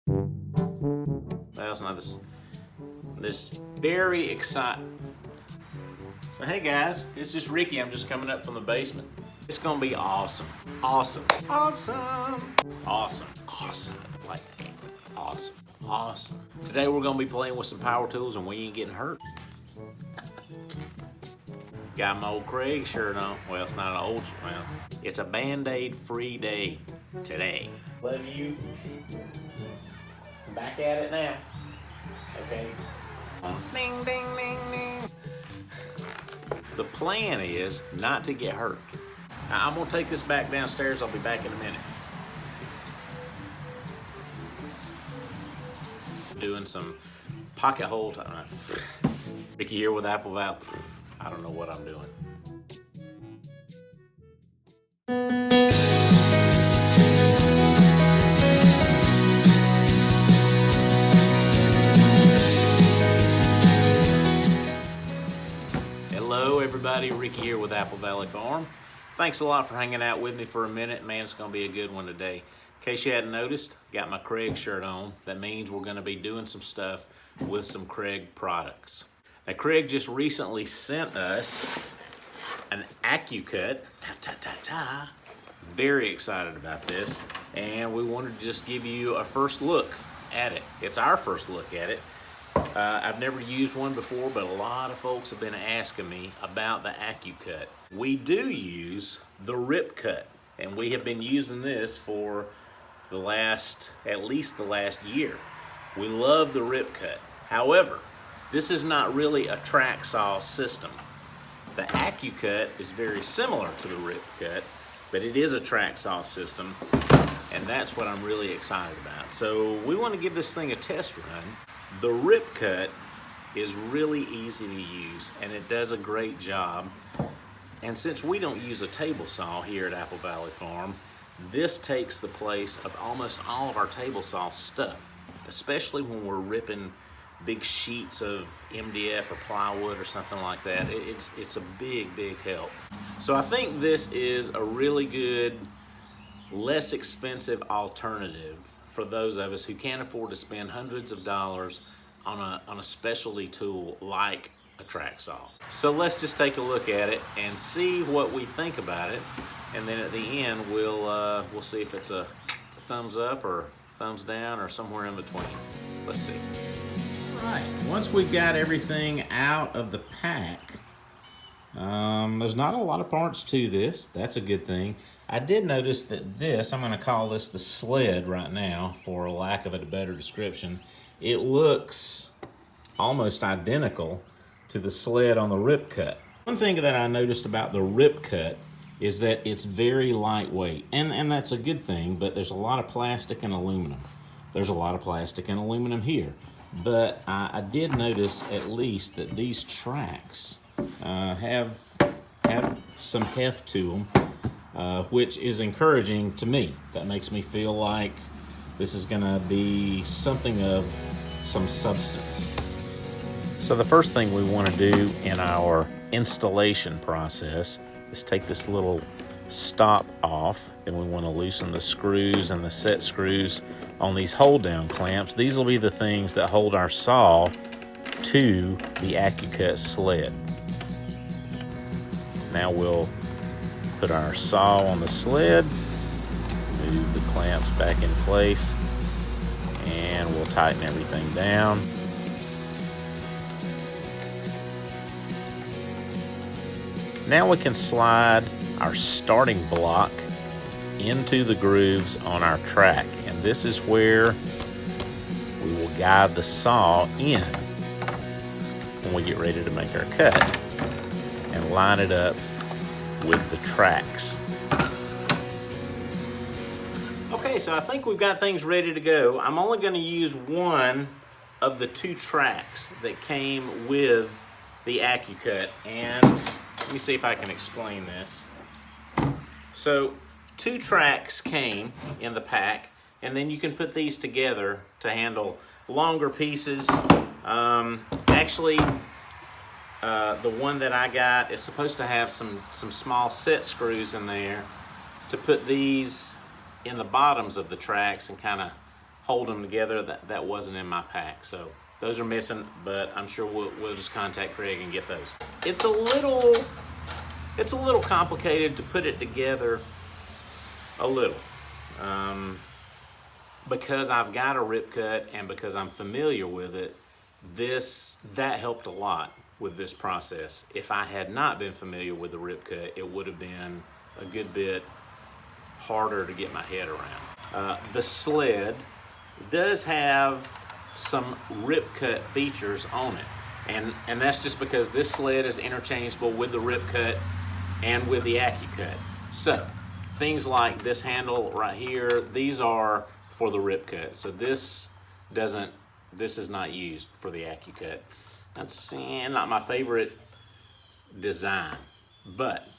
Well, it's not this very exciting. So hey guys, it's just Ricky. I'm just coming up from the basement. It's gonna be awesome. Awesome. Awesome. Awesome. Awesome. Like awesome. Awesome. Today we're gonna be playing with some power tools and we ain't getting hurt. Got my old Kreg shirt on. Well, it's not an old shirt. Well, it's a Band-Aid free day today. Love you. Back at it now. Okay. Ding, ding, ding, ding. The plan is not to get hurt. Now, I'm gonna take this back downstairs. I'll be back in a minute. Doing some pocket hole time. Ricky here with Apple Valve. I don't know what I'm doing. Hello everybody, Ricky here with Apple Valley Farm. Thanks a lot for hanging out with me for a minute. Man, it's gonna be a good one today. In case you hadn't noticed, got my Kreg shirt on. That means we're gonna be doing some stuff with some Kreg products. Now Kreg just recently sent us an Accu-Cut. Very excited about this. And we wanted to just give you a first look at it. It's our first look at it. I've never used one before, but a lot of folks have been asking me about the Accu-Cut. We do use the Rip Cut, and we have been using this for at least the last year. We love the Rip Cut. However, this is not really a track saw system. The Accu-Cut is very similar to the Rip Cut, but it is a track saw system, and that's what I'm really excited about. So we want to give this thing a test run. The Rip Cut is really easy to use, and it does a great job. And since we don't use a table saw here at Apple Valley Farm, this takes the place of almost all of our table saw stuff, especially when we're ripping big sheets of MDF or plywood or something like that. It's a big help. So I think this is a really good, less expensive alternative for those of us who can't afford to spend hundreds of dollars on a specialty tool like a track saw. So let's just take a look at it and see what we think about it, and then at the end we'll see if it's a thumbs up or thumbs down or somewhere in between. Let's see. Right, once we've got everything out of the pack, there's not a lot of parts to this. That's a good thing. I did notice that this, I'm going to call this the sled right now for lack of a better description. It looks almost identical to the sled on the Rip Cut. One thing that I noticed about the Rip Cut is that it's very lightweight, and that's a good thing, but there's a lot of plastic and aluminum. There's a lot of plastic and aluminum here. But I did notice at least that these tracks have some heft to them, which is encouraging to me. That makes me feel like this is gonna be something of some substance. So the first thing we want to do in our installation process is take this little stop off, and we want to loosen the screws and the set screws on these hold down clamps. These will be the things that hold our saw to the Accu-Cut sled. Now we'll put our saw on the sled, move the clamps back in place, and we'll tighten everything down. Now we can slide our starting block into the grooves on our track, and this is where we will guide the saw in when we get ready to make our cut and line it up with the tracks. Okay, so I think we've got things ready to go. I'm only going to use one of the two tracks that came with the Accu-Cut, and let me see if I can explain this. So two tracks came in the pack, and then you can put these together to handle longer pieces. Actually, the one that I got is supposed to have some small set screws in there to put these in the bottoms of the tracks and kind of hold them together. That wasn't in my pack, so those are missing, but I'm sure we'll just contact Kreg and get those. It's a little complicated to put it together, a little, because I've got a rip cut and because I'm familiar with it. That helped a lot with this process. If I had not been familiar with the rip cut, it would have been a good bit harder to get my head around. The sled does have some rip cut features on it, and that's just because this sled is interchangeable with the rip cut and with the Accu-Cut. So things like this handle right here, these are for the rip cut. So this is not used for the Accu-Cut. That's not my favorite design, but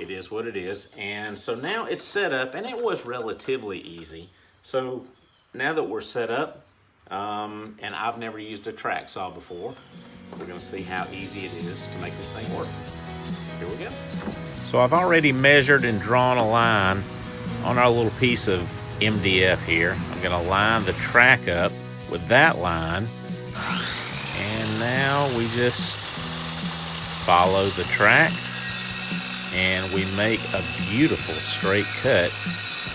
it is what it is. And so now it's set up, and it was relatively easy. So now that we're set up, and I've never used a track saw before, we're gonna see how easy it is to make this thing work. Here we go. So I've already measured and drawn a line on our little piece of MDF here. I'm gonna line the track up with that line, and now we just follow the track and we make a beautiful straight cut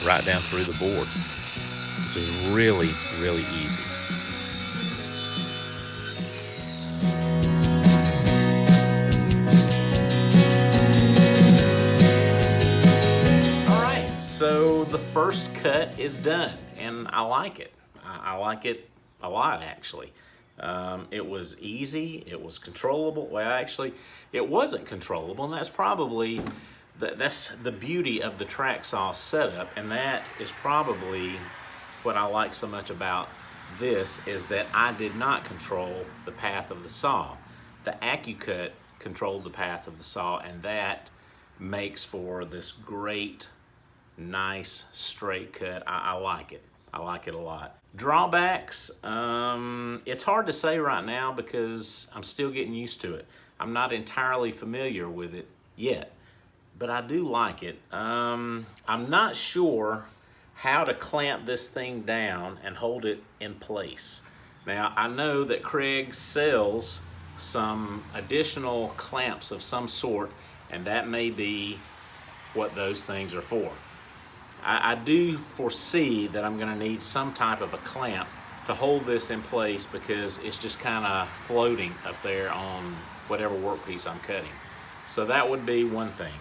right down through the board. This is really, really easy. All right, so the first cut is done, and I like it. I like it a lot, actually. It was easy, it was controllable. Well, actually, it wasn't controllable, and that's probably that's the beauty of the track saw setup, and that is probably what I like so much about this, is that I did not control the path of the saw. The Accu-Cut controlled the path of the saw, and that makes for this great, nice, straight cut. I like it. I like it a lot. Drawbacks, it's hard to say right now because I'm still getting used to it. I'm not entirely familiar with it yet, but I do like it. I'm not sure how to clamp this thing down and hold it in place. Now, I know that Kreg sells some additional clamps of some sort, and that may be what those things are for. I do foresee that I'm gonna need some type of a clamp to hold this in place because it's just kind of floating up there on whatever workpiece I'm cutting. So that would be one thing.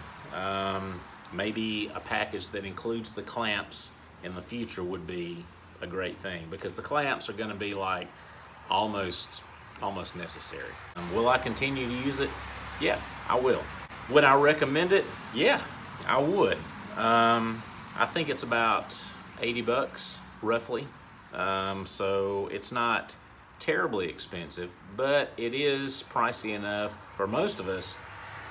Maybe a package that includes the clamps in the future would be a great thing, because the clamps are gonna be like almost necessary. Will I continue to use it? Yeah, I will. Would I recommend it? Yeah, I would. I think it's about 80 bucks roughly. So it's not terribly expensive, but it is pricey enough for most of us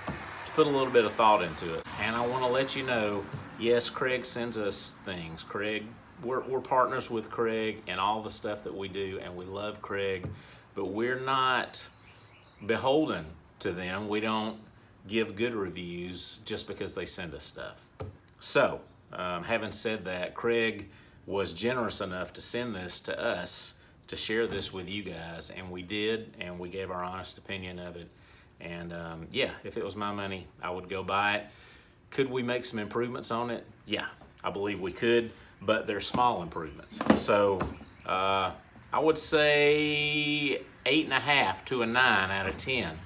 to put a little bit of thought into it. And I want to let you know, yes, Kreg sends us things. Kreg, we're partners with Kreg and all the stuff that we do, and we love Kreg, but we're not beholden to them. We don't give good reviews just because they send us stuff. So, having said that, Kreg was generous enough to send this to us to share this with you guys, and we did, and we gave our honest opinion of it. And yeah, if it was my money, I would go buy it. Could we make some improvements on it? Yeah, I believe we could, but they're small improvements. So I would say 8.5 to a 9 out of 10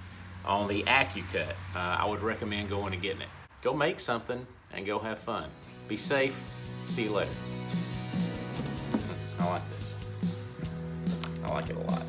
on the Accu-Cut. I would recommend going and getting it. Go make something and go have fun. Be safe. See you later. I like this. I like it a lot.